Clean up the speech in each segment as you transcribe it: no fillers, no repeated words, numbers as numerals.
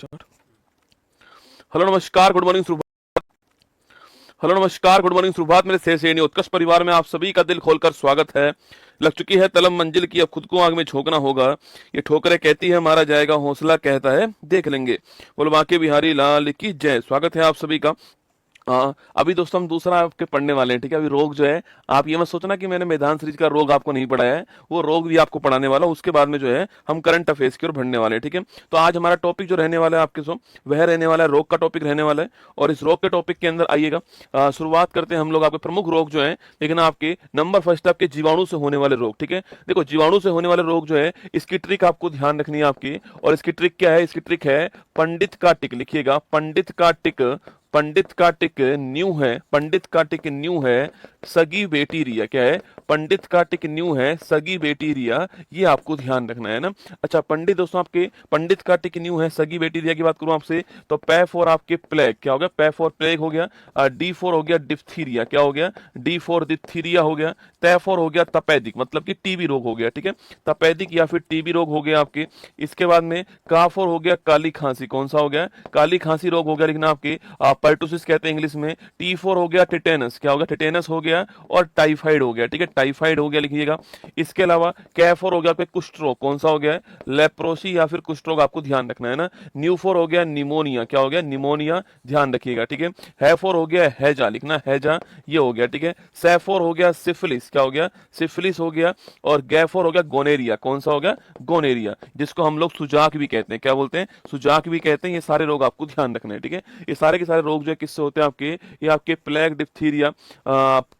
Hello नमस्कार good morning सुप्रभात। Hello नमस्कार गुड मॉर्निंग सुप्रभात। मेरे सैनिक उत्कर्ष परिवार में आप सभी का दिल खोलकर स्वागत है। लग चुकी है तलब मंजिल की, अब खुद को आग में झोंकना होगा। ये ठोकरें कहती है मारा जाएगा, हौसला कहता है देख लेंगे। बोल बांके बिहारी लाल की जय। स्वागत है आप सभी का। अभी दोस्तों हम दूसरा आपके पढ़ने वाले हैं, ठीक है। अभी रोग जो है, आप ये मत सोचना कि मैंने मैदान सीरीज का रोग आपको नहीं पढ़ाया है, वो रोग भी आपको पढ़ाने वाला हूं। उसके बाद में जो है हम करंट अफेयर्स की ओर बढ़ने वाले हैं, ठीक है। तो आज हमारा टॉपिक जो रहने वाला है आपके सो वह रहने वाला है, रोग का टॉपिक रहने वाला है। और इस रोग के टॉपिक के अंदर आइएगा, शुरुआत करते हैं हम लोग आपके प्रमुख रोग जो है। लेकिन आपके नंबर फर्स्ट आपके जीवाणु से होने वाले रोग, ठीक है। देखो जीवाणु से होने वाले रोग जो है, इसकी ट्रिक आपको ध्यान रखनी है आपकी। और इसकी ट्रिक क्या है? इसकी ट्रिक है पंडित का टिक। लिखिएगा पंडित का टिक। पंडित का टिक न्यू है, पंडित का टिक न्यू है सगी बेटी रिया। क्या है? पंडित का टिक न्यू है सगी बेटी रिया। ये आपको ध्यान रखना है ना। अच्छा पंडित दोस्तों आपके पंडित का टिक न्यू है सगी बेटी रिया की बात करूं आपसे तो पै फॉर आपके प्लेग। क्या हो गया? पै फॉर प्लेग हो गया। डी फॉर हो गया डिप्थीरिया। क्या हो गया? डी फॉर डिप्थीरिया हो गया। तै फॉर हो गया तपेदिक, मतलब कि टीबी रोग हो गया, ठीक है। तपेदिक या फिर टीबी रोग हो गया आपके। इसके बाद में का फॉर हो गया काली खांसी। कौन सा हो गया? काली खांसी रोग हो गया, लेकिन आपके पर्टुसिस कहते हैं इंग्लिश में। टी फॉर हो गया टिटेनस। क्या हो गया? टिटेनस हो गया। और टाइफाइड हो गया, ठीक है। टाइफाइड हो गया लिखिएगा। इसके अलावा कै फॉर हो गया आपके कुष्ठ रोग। कौन सा हो गया? लेप्रोसी या फिर कुष्ठ रोग, आपको ध्यान रखना है ना। न्यू फॉर हो गया निमोनिया। क्या हो गया? निमोनिया, ध्यान रखिएगा, ठीक है। है फॉर हो गया हैजा, लिखना हैजा, ये हो गया, ठीक है। सै फॉर हो गया सिफिलिस। क्या हो गया? सिफिलिस हो गया। और गे फॉर हो गया गोनेरिया। कौन सा हो गया? गोनेरिया, जिसको हम लोग सुजाक भी कहते हैं। क्या बोलते हैं? सुजाक भी कहते हैं। ये सारे रोग आपको ध्यान रखने हैं, ठीक है। ये सारे के सारे रोग जो है किससे होते हैं आपके? ये आपके प्लेग, डिप्थीरिया,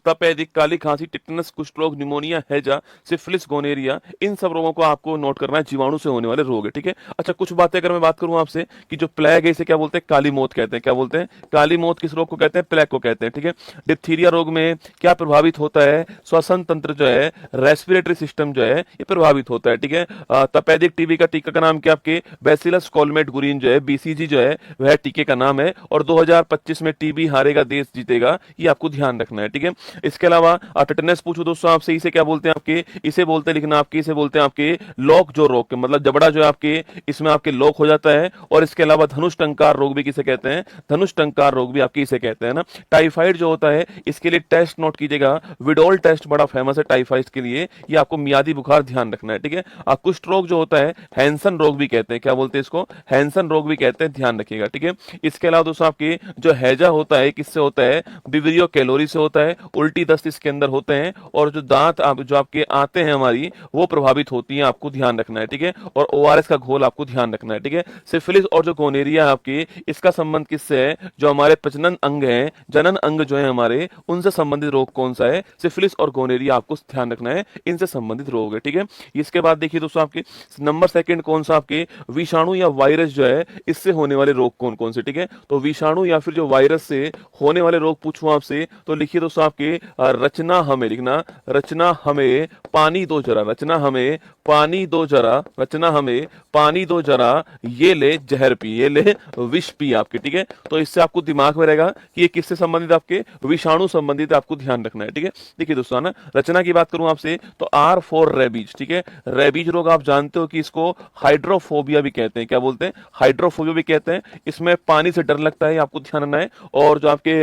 तपेदिक, काली खांसी, टिटनस, कुष्ठ रोग, निमोनिया, हैजा, सिफिलिस, गोनेरिया, इन सब रोगों को आपको नोट करना है। जीवाणु से होने वाले रोग है, ठीक है। अच्छा कुछ बातें अगर मैं बात करूं आपसे कि जो प्लेग है इसे क्या बोलते हैं? काली मौत कहते हैं। क्या बोलते हैं? काली मौत किस रोग को कहते हैं? प्लेग को कहते हैं, ठीक है। डिप्थीरिया रोग में क्या प्रभावित होता है? श्वसन तंत्र जो है, रेस्पिरेटरी सिस्टम जो है, ये प्रभावित होता है, ठीक है। तपेदिक टीबी का टीका का नाम क्या आपके? बैसिलस कॉलमेट गुरिन जो है, बीसीजी जो है, वह टीके का नाम है। और 2025 में टीबी हारेगा देश जीतेगा, ये आपको ध्यान रखना है, ठीक है। इसके अलावा टिटेनस पूछो दोस्तों आपसे, इसे क्या बोलते हैं आपके? इसे बोलते हैं, लिखना आपके, इसे बोलते हैं आपके लॉक जो रोग के, मतलब जबड़ा जो है आपके इसमें आपके लॉक हो जाता है। और इसके अलावा धनुष टंकार रोग भी किसे कहते हैं? धनुष टंकार रोग भी आपके इसे कहते हैं ना। टाइफाइड जो होता है इसके लिए टेस्ट नोट कीजिएगा, विडोल टेस्ट बड़ा फेमस है टाइफाइड के लिए। ये आपको मियादी बुखार ध्यान रखना है, ठीक है। कुष्ठ रोग जो होता है हैंसन रोग भी कहते हैं। क्या बोलते हैं इसको? हैंसन रोग भी कहते हैं, ध्यान रखिएगा, ठीक है। इसके अलावा दोस्तों आपके जो हैजा होता है किससे होता है? विवरियो कैलोरी से होता है। उल्टी दस्त इसके अंदर होते हैं। और जो दांत जो आपके आते हैं हमारी, वो प्रभावित होती हैं, आपको ध्यान रखना है, ठीक है। और ओआरएस का घोल आपको ध्यान रखना है, ठीक है। सिफिलिस और जो गोनेरिया है आपकी, इसका संबंध किससे है? जो हमारे प्रजनन अंग है, जनन अंग जो है हमारे, उनसे संबंधित रोग कौन सा है? सिफिलिस और गोनेरिया आपको ध्यान रखना है, इनसे संबंधित रोग है, ठीक है। इसके बाद देखिए दोस्तों आपके नंबर सेकंड कौन सा आपके? विषाणु या वायरस जो है, इससे होने वाले रोग कौन कौन से, ठीक है। तो विषाणु या फिर जो वायरस से होने वाले रोग पूछूं आपसे तो लिखिए दोस्तों आपके रचना हमें, लिखना रचना हमें पानी दो जरा, रचना हमें पानी दो जरा, रचना हमें पानी दो जरा, ये ले जहर पी, ये ले विष पी आपके, ठीक है। तो इससे आपको दिमाग में रहेगा कि ये किससे संबंधित? आपके विषाणु संबंधित, आपको ध्यान रखना है, ठीक है। देखिए दोस्तों ना, रचना की बात करूं आपसे तो आर फॉर रेबीज, ठीक है। रेबीज रोग आप जानते हो कि इसको हाइड्रोफोबिया भी कहते हैं। क्या बोलते हैं? हाइड्रोफोबिया भी कहते हैं। इसमें पानी से डर लगता है, आपको ध्यान रखना है। और जो आपके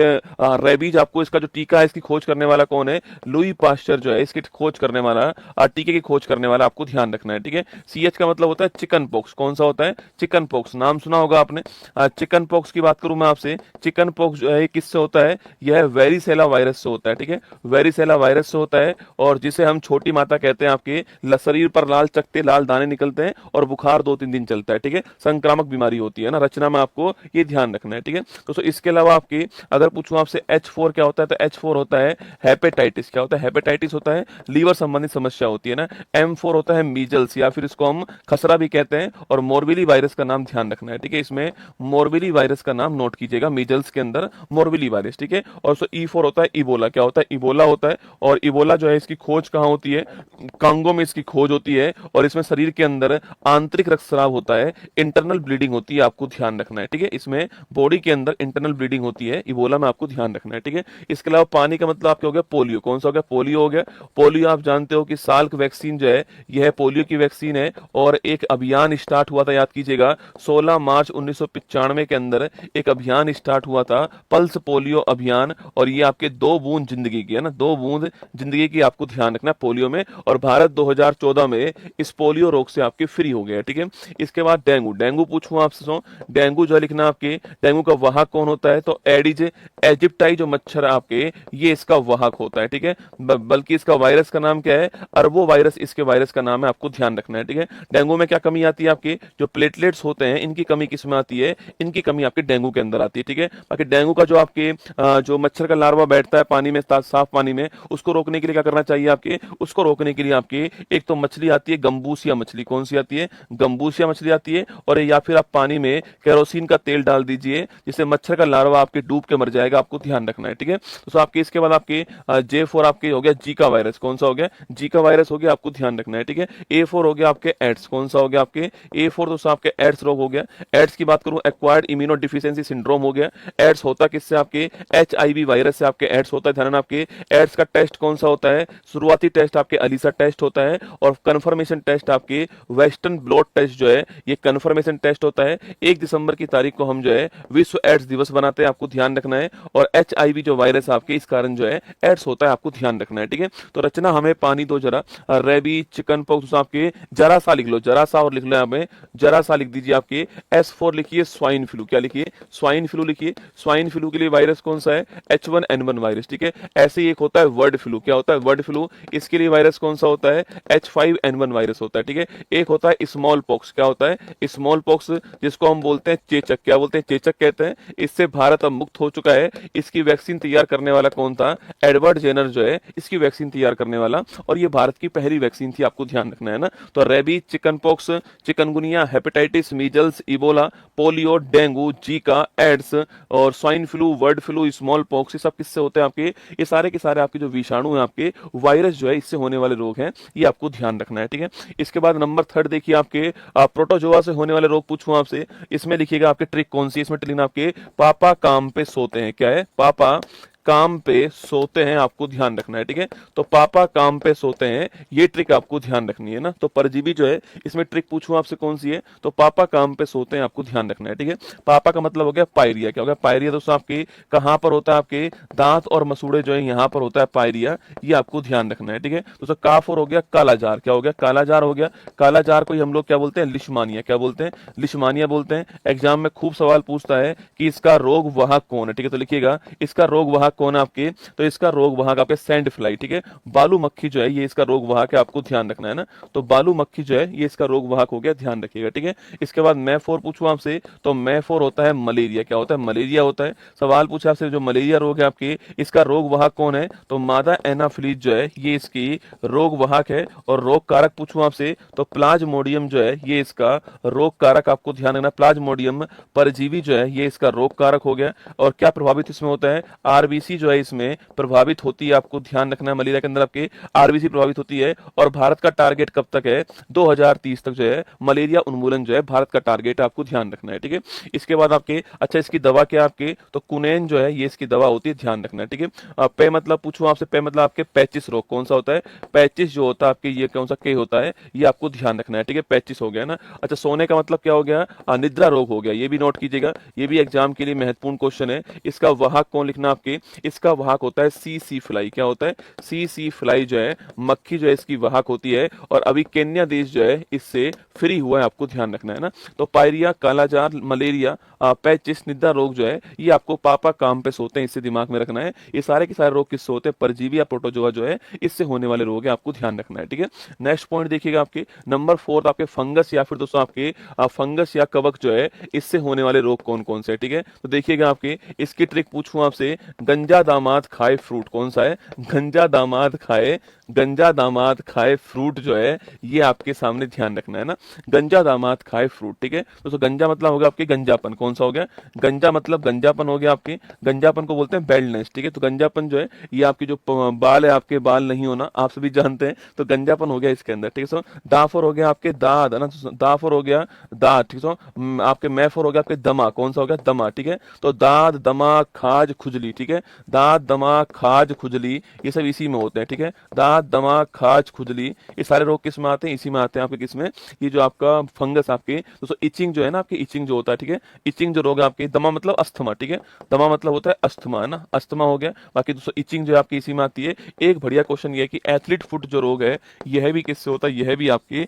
रेबीज, आपको इसका जो टीका है इसकी खोज करने वाला कौन है? लुई पास्चर जो है इसकी खोज करने वाला, टीके की खोज करने वाला, आपको ध्यान रखना है, ठीक है। सीएच का मतलब होता है चिकन पॉक्स। कौन सा होता है? चिकन पॉक्स, नाम सुना होगा आपने। चिकन पॉक्स की बात करूं मैं आपसे, चिकन पॉक्स जो है किससे होता है? यह वेरिसेला वायरस से होता है, ठीक है। वेरिसेला वायरस से होता है। और जिसे हम छोटी माता कहते हैं, आपके शरीर पर लाल चकते, लाल दाने निकलते हैं और बुखार 2-3 दिन चलता है, ठीक है। संक्रामक बीमारी होती है ना। रचना में आपको ये ध्यान रखना है, ठीक है। तो इसके अलावा आपके अगर पूछूं आपसे H4 क्या होता है तो H4 होता है हेपेटाइटिस। क्या होता है? हेपेटाइटिस होता है लीवर संबंधित समस्या होती है ना। M4 होता है मीजल्स या फिर इसको हम खसरा भी कहते हैं। और मोरबिली वायरस का नाम ध्यान रखना है, ठीक है। इसमें मोरबिली वायरस का नाम नोट कीजिएगा, मीजल्स के अंदर मोरबिली वायरस, ठीक है। और E4 होता है इबोला। क्या होता है? इबोला होता है। और इबोला जो है इसकी खोज कहां होती है? कांगो में इसकी खोज होती है। और इसमें शरीर के अंदर आंतरिक रक्तस्राव होता है, इंटरनल ब्लीडिंग होती है, आपको ध्यान रखना है, ठीक है। इसमें बॉडी के अंदर इंटरनल ब्लीडिंग होती है इबोला में, आपको ध्यान रखना है, ठीक है। इसके अलावा पानी का मतलब आपके हो गया पोलियो। कौन सा हो गया? पोलियो हो गया। पोलियो आप जानते हो कि साल्क वैक्सीन जो है यह पोलियो की वैक्सीन है, और एक अभियान स्टार्ट हुआ था, याद कीजिएगा 16 मार्च 1995 के अंदर एक अभियान स्टार्ट हुआ था, पल्स पोलियो अभियान। और ये आपके 2 बूंद जिंदगी की है ना, 2 बूंद जिंदगी की आपको ध्यान रखना है पोलियो में। और भारत 2014 में इस पोलियो रोग से आपके फ्री हो गया, ठीक है। इसके बाद डेंगू। डेंगू पूछूं आपसे तो डेंगू जो है लिखना आपके, डेंगू का वाहक कौन होता है? तो एडिज एजिप्टाई जो मच्छर आपके, ये इसका वाहक होता है, ठीक है। बल्कि इसका वायरस का नाम क्या है? अरबो वायरस इसके वायरस का नाम है, आपको ध्यान रखना है, ठीक है। डेंगू में क्या कमी आती है? आपके जो प्लेटलेट्स होते हैं इनकी कमी किसमें आती है? इनकी कमी आपके डेंगू के अंदर आती है, ठीक है। बाकी डेंगू का जो आपके जो मच्छर का लार्वा बैठता है पानी में, साफ पानी में, उसको रोकने के लिए क्या करना चाहिए आपके? उसको रोकने के लिए आपके एक तो मछली आती है गंबूसिया मछली। कौन सी आती है? गंबूसिया मछली आती है। और या फिर आप पानी में केरोसिन का तेल डाल दीजिए, जिससे मच्छर का लार्वा आपके डूब के मर जाएगा, आपको ध्यान रखना है, ठीक है। तो आपके इसके बाद आपके J4 आपके हो गया जीका वायरस। कौन सा हो गया? जीका वायरस हो गया, आपको ध्यान रखना है, ठीक है। A4 हो गया आपके एड्स। कौन सा हो गया आपके? A4 तो आपके एड्स रोग हो गया। एड्स की बात करूं, एक्वायर्ड इम्यूनो डिफिशियंसी सिंड्रोम हो गया। एड्स होता किससे? आपके HIV वायरस से आपके एड्स होता है, ध्यान। आपके एड्स का टेस्ट कौन सा होता है? शुरुआती टेस्ट आपके अलीसा टेस्ट होता है, और कंफर्मेशन टेस्ट आपके वेस्टर्न ब्लॉट टेस्ट जो है ये कंफर्मेशन टेस्ट होता है। 1 दिसंबर की तारीख को हम जो है विश्व एड्स दिवस बनाते हैं, आपको ध्यान रखना है। और HIV जो वायरस आपके, इस कारण जो है एड्स होता है, आपको ध्यान रखना है, ठीक है। तो रचना हमें पानी दो जरा, रेबी, चिकन पॉक्स आपके जरा सा लिख लो, जरा सा, और लिख लो हमें जरा सा लिख दीजिए आपके। S4 लिखिए स्वाइन फ्लू। क्या लिखिए? स्वाइन फ्लू लिखिए। स्वाइन फ्लू के लिए वायरस कौन सा है? H1N1 वायरस, ठीक है। ऐसे ही एक होता है वर्ड फ्लू। क्या होता है? Bird flu. इसके लिए वायरस कौन सा होता है? H5N1 वायरस होता है, ठीक है। एक होता है स्मॉल पॉक्स। क्या होता है? स्मॉल पॉक्स, जिसको हम बोलते हैं चेचक। क्या बोलते हैं? चेचक कहते हैं। इससे भारत अब मुक्त हो चुका है। इसकी वैक्सीन तैयार करने वाला कौन था? एडवर्ड जेनर जो है इसकी वैक्सीन तैयार करने वाला, और ये भारत की पहली वैक्सीन थी, आपको ध्यान रखना है ना। तो rabies, chickenpox, chikungunya, hepatitis, measles, Ebola, polio, dengue, Zika, AIDS और swine flu, bird flu, smallpox, ये सब किससे होते हैं आपके? ये सारे के सारे आपके जो विषाणु हैं, आपके वायरस जो है, इससे होने वाले रोग हैं, ये आपको ध्यान रखना है, ठीक है। इसके बाद नंबर 3 देखिए आपके प्रोटोजोआ से होने वाले रोग पूछूं आपसे। इसमें लिखिएगा आपके ट्रिक कौन सी? इसमें ट्रिक आपके पापा काम पे सोते हैं। क्या है? पापा काम पे सोते हैं, आपको ध्यान रखना है, ठीक है। तो पापा काम पे सोते हैं, ये ट्रिक आपको ध्यान रखनी है ना। तो परजीवी जो है इसमें ट्रिक पूछूं आपसे कौन सी है? तो पापा काम पे सोते हैं, आपको ध्यान रखना है, ठीक है। पापा का मतलब हो गया पायरिया। क्या हो गया? पायरिया दोस्तों आपके कहां पर होता है? आपके दांत और मसूड़े जो है यहां पर होता है पायरिया, ये आपको ध्यान रखना है, ठीक है। दोस्तों काफर हो गया कालाजार। क्या हो गया? कालाजार हो गया। कालाजार को हम लोग क्या बोलते हैं? लिशमानिया। क्या बोलते हैं? लिशमानिया बोलते हैं। एग्जाम में खूब सवाल पूछता है कि इसका रोग वाहक कौन है, ठीक है। तो लिखिएगा इसका रोग वाहक कौन है आपके? तो इसका रोग वाहक आपके सैंड फ्लाई, ठीक है। बालू मक्खी जो है ये इसका रोग वाहक है, आपको ध्यान रखना है ना। तो बालू मक्खी जो है ये इसका रोग वाहक हो गया, ध्यान रखिएगा, ठीक है। इसके बाद मैं 4 पूछूं आपसे, तो मैं 4 होता है मलेरिया। क्या होता है? मलेरिया होता है। सवाल पूछा आपसे जो मलेरिया रोग है आपके, इसका रोग वाहक कौन है? तो मादा एनाफिलीज जो है ये इसकी रोग वाहक है। और रोग कारक पूछूं आपसे, तो प्लाज्मोडियम जो है ये इसका रोग कारक, आपको ध्यान रखना। प्लाज्मोडियम परजीवी जो है ये इसका रोग कारक हो गया। और क्या प्रभावित इसमें होता है? आरबीसी जो है इसमें प्रभावित होती है, आपको ध्यान रखना है। मलेरिया के अंदर आपके आरबीसी प्रभावित होती है। और भारत का टारगेट कब तक है? 2030 तक जो है मलेरिया उन्मूलन जो है भारत का टारगेट, आपको ध्यान रखना है, ठीक है। इसके बाद आपके अच्छा इसकी दवा क्या आपके? तो कुनैन जो है ये इसकी दवा होती है, ध्यान रखना है, ठीक है। पे मतलब पूछूं आपसे, पे मतलब आपके पैचिस रोग। कौन सा होता है? पैचिस जो होता है आपके, ये कौन सा के होता है, ये आपको ध्यान रखना है, ठीक है। पैचिस हो गया ना। अच्छा सोने का मतलब क्या हो गया? निद्रा रोग हो गया। ये भी नोट कीजिएगा, ये भी एग्जाम के लिए महत्वपूर्ण क्वेश्चन है। इसका वाहक कौन लिखना आपके? इसका वाहक होता है सी फ्लाई। क्या होता है? सी फ्लाई जो है मक्खी जो है इसकी वाहक होती है। और अभी केन्या देश जो है इससे फ्री हुआ है, आपको ध्यान रखना है ना। तो पायरिया, कालाजार, मलेरिया, पैचिस, निद्रा रोग जो है ये आपको पापा काम पे सोते हैं, इससे दिमाग में रखना है। ये सारे के सारे रोग किससे होते हैं? परजीवी या प्रोटोजोआ जो है इससे होने वाले रोग है, आपको ध्यान रखना है, ठीक है। नेक्स्ट पॉइंट देखिएगा आपके नंबर 4 आपके फंगस या फिर दोस्तों आपके फंगस या कवक जो है इससे होने वाले रोग कौन कौन से, ठीक है। तो देखिएगा आपके इसकी ट्रिक पूछूं आपसे, गंजा दामाद खाए फ्रूट। कौन सा है? गंजा दामाद खाए गंजा दामाद खाए फ्रूट जो है ये आपके सामने ध्यान रखना है ना, गंजा दामाद खाए फ्रूट, ठीक है दोस्तों। गंजा मतलब होगा आपके गंजापन, कौन सा हो गया, गंजा मतलब गंजापन हो गया आपके, गंजापन को बोलते हैं बेल्डनेस, ठीक है। तो गंजापन जो है ये आपकी जो बाल है, आपके बाल नहीं होना, आप सभी जानते हैं, तो गंजापन हो गया इसके अंदर, ठीक है सो। दाफर हो गया आपके दाद है ना, तो दाफर हो गया दाद, ठीक है सो। आपके मैफर हो गया आपके दमा, कौन सा हो गया, दमा, ठीक है। तो दाद दमा खाज खुजली, ठीक है, दाद दमा खाज खुजली ये सब इसी में होते हैं, ठीक है। दांत दमा खाज खुजली ये सारे रोग किस में आते हैं, इसी में आते हैं आपके, किस में, ये जो आपका फंगस आपके दोस्तों, इचिंग जो है ना आपकी, इचिंग जो होता है, ठीक है, इचिंग जो रोग है आपके, दमा मतलब अस्थमा, ठीक है, दमा मतलब होता है अस्थमा है ना, अस्थमा हो गया। बाकी दोस्तों इचिंग जो है आपकी इसी में आती है। एक बढ़िया क्वेश्चन ये है कि एथलीट फुट जो रोग है यह भी किससे होता है, यह भी आपके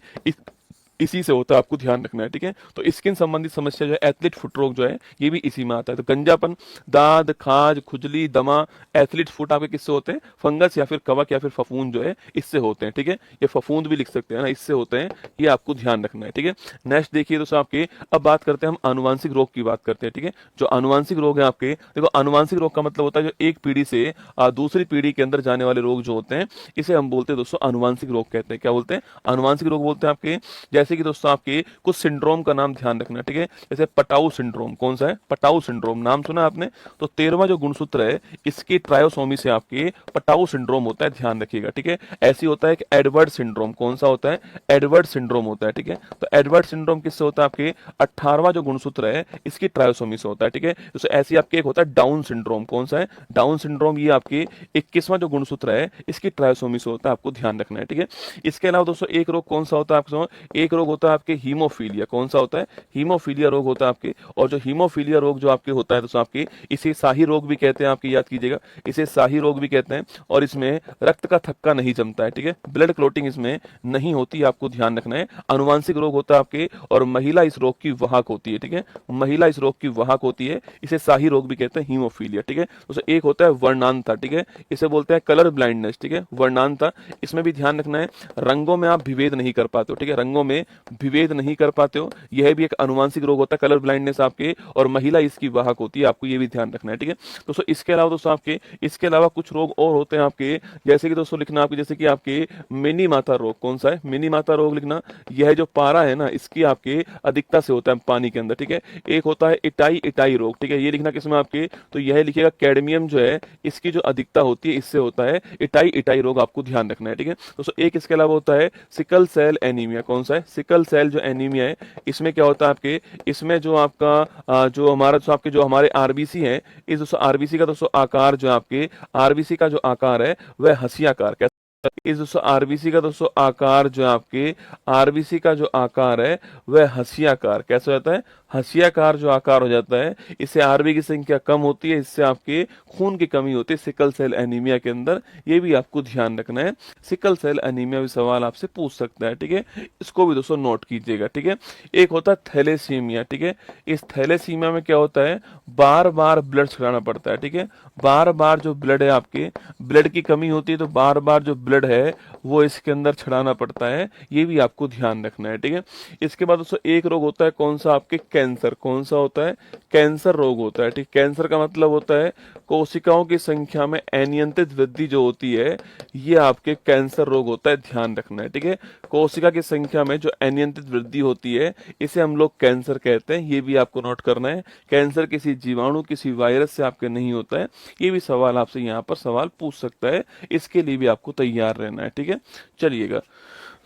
इसी से होता है, आपको ध्यान रखना है, ठीक है। तो स्किन संबंधित समस्या जो है, एथलीट फुट रोग जो है ये भी इसी में आता है। तो गंजापन, दाद खाज खुजली दमा, एथलीट फुट आपके किससे होते हैं, फंगस या फिर कवक या फिर फफूंद जो है इससे होते हैं, ठीक है। ये फफूंद भी लिख सकते हैं ना, इससे होते हैं, ये आपको ध्यान रखना है, ठीक है। नेक्स्ट देखिए दोस्तों आपके, अब बात करते हैं हम आनुवांशिक रोग की बात करते हैं, ठीक है। जो आनुवांशिक रोग है आपके, देखो आनुवांशिक रोग का मतलब होता है जो एक पीढ़ी से दूसरी पीढ़ी के अंदर जाने वाले रोग जो होते हैं, इसे हम बोलते हैं दोस्तों आनुवांशिक रोग कहते हैं। क्या बोलते हैं, आनुवांशिक रोग बोलते हैं आपके। जैसे कि दोस्तों आपके कुछ सिंड्रोम का नाम ध्यान रखना है, ठीक है। जैसे पटाऊ सिंड्रोम, कौन सा है, पटाऊ सिंड्रोम, नाम सुना है आपने। तो 13वां जो गुणसूत्र है इसकी ट्रायोसोमी से आपके पटाऊ सिंड्रोम होता है, ध्यान रखिएगा, ठीक है। ऐसी होता है कि एडवर्ड सिंड्रोम, कौन सा होता है, एडवर्ड सिंड्रोम होता है, ठीक है। तो एडवर्ड सिंड्रोम किससे होता है, आपके 18वां जो गुणसूत्र है इसकी ट्रायोसोमी से होता है, ठीक है। तो ऐसी आपके एक होता है डाउन सिंड्रोम, कौन सा है, डाउन सिंड्रोम, ये आपके 21वां जो गुणसूत्र है इसकी ट्रायोसोमी से होता है, आपको ध्यान रखना है, ठीक है। इसके अलावा दोस्तों एक रोग कौन सा होता है आपको, एक रोग होता है आपके हीमोफीलिया, कौन सा होता है, हीमोफीलिया रोग होता है आपके। और जो हीमोफीलिया रोग जो आपके होता है दोस्तों आपके, इसे शाही रोग भी कहते हैं, आपकी याद कीजिएगा, इसे शाही रोग भी कहते हैं। और इसमें रक्त का थक्का नहीं जमता है, ठीक है, ब्लड क्लोटिंग इसमें नहीं होती, आपको ध्यान रखना है। अनुवांशिक रोग होता है आपके, और महिला इस रोग की वाहक होती है, ठीक है, महिला इस रोग की वाहक होती है, इसे शाही रोग भी कहते हैं, हीमोफीलिया, ठीक है। तो एक होता है वर्णांता, ठीक है, इसे बोलते हैं कलर ब्लाइंडनेस, ठीक है, वर्णांता। इसमें भी ध्यान रखना है, रंगों में आप विभेद नहीं कर पाते हो, ठीक है, रंगों में विभेद नहीं कर पाते हो, यह भी एक अनुवांशिक रोग होता है, कलर ब्लाइंडनेस आपके, और महिला इसकी वाहक होती है, आपको ये भी ध्यान रखना है, ठीक है। दोस्तों इसके अलावा दोस्तों आपके, इसके अलावा कुछ रोग और होते हैं आपके, जैसे कि दोस्तों लिखना आपके, जैसे कि आपके मिनी माता रोग, कौन सा है, मिनी माता रोग लिखना। यह जो पारा है ना इसकी आपके अधिकता से होता है पानी के अंदर, ठीक है। एक होता है इटाई इटाई रोग, ठीक है, ये लिखना किसमें आपके, तो यह लिखिएगा कैडमियम जो है इसकी जो अधिकता होती है इससे होता है इटाई इटाई रोग, आपको ध्यान रखना है, ठीक है दोस्तों। एक इसके अलावा होता है सिकल सेल एनीमिया, कौन सा है, सिकल सेल जो एनीमिया है, इसमें क्या होता है आपके, इसमें जो आपका जो हमारा जो आपके जो हमारे आरबीसी है, इस दोस्तों आरबीसी का दोस्तों आकार जो आपके, आरबीसी का जो आकार है वह हंसियाकार, इस दोस्तों आरबीसी का दोस्तों आकार जो आपके, आरबीसी का जो आकार है वह हंसियाकार कैसे हो जाता है, हंसियाकार जो आकार हो जाता है, इससे आरबी की संख्या कम होती है, इससे आपके खून की कमी होती है सिकल सेल एनीमिया के अंदर, ये भी आपको ध्यान रखना है। सिकल सेल एनीमिया भी सवाल आपसे पूछ सकता है, ठीक है, इसको भी दोस्तों नोट कीजिएगा, ठीक है। एक होता है थैलेसीमिया, ठीक है, इस थैलेसीमिया में क्या होता है, बार बार ब्लड चढ़ाना पड़ता है, ठीक है, बार बार जो ब्लड है आपके, ब्लड की कमी होती है तो बार बार जो ब्लड है वो इसके अंदर चढ़ाना पड़ता है, ये भी आपको ध्यान रखना है, ठीक है। इसके बाद दोस्तों एक रोग होता है कौन सा आपके, कैंसर, कौन सा होता है, कैंसर रोग होता है, ठीक, कैंसर का मतलब होता है कोशिकाओं की संख्या में अनियंत्रित वृद्धि जो होती है, ये आपके कैंसर रोग होता है, ध्यान रखना है, ठीक है। कोशिका की संख्या में जो अनियंत्रित वृद्धि होती है इसे हम लोग कैंसर कहते हैं, ये भी आपको नोट करना है। कैंसर किसी जीवाणु किसी वायरस से आपके नहीं होता है, ये भी सवाल आपसे यहाँ पर सवाल पूछ सकता है, इसके लिए भी आपको तैयार रहना है, ठीक है। चलिएगा,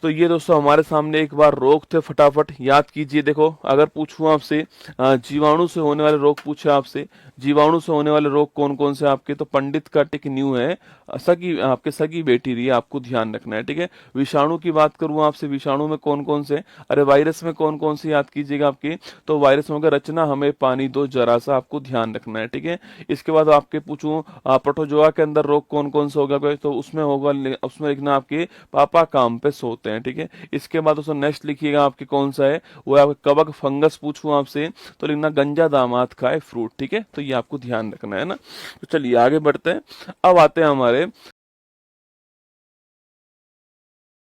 तो ये दोस्तों हमारे सामने एक बार रोग थे, फटाफट याद कीजिए। देखो अगर पूछूं आपसे जीवाणु से होने वाले रोग पूछे आपसे, जीवाणु से होने वाले रोग कौन कौन से आपके, तो पंडित का टिक न्यू है, सगी आपके सगी बेटी रही है, आपको ध्यान रखना है, ठीक है। विषाणु की बात करूं आपसे, विषाणु में कौन कौन से, अरे वायरस में कौन कौन से याद कीजिएगा आपके, तो वायरस में रचना हमें पानी दो जरा सा, आपको ध्यान रखना है, ठीक है। इसके बाद आपके पूछूं प्रोटोजोआ के अंदर रोग कौन कौन से होगा, तो उसमें होगा, उसमें लिखना आपके पापा काम पे सोते हैं, ठीक है। इसके बाद उसमें नेक्स्ट लिखिएगा आपके कौन सा है, वो आपके कवक फंगस पूछूं आपसे तो लिखना गंजा दामाद खाए फ्रूट, ठीक है, तो ये आपको ध्यान रखना है ना। तो चलिए आगे बढ़ते हैं, अब आते हैं हमारे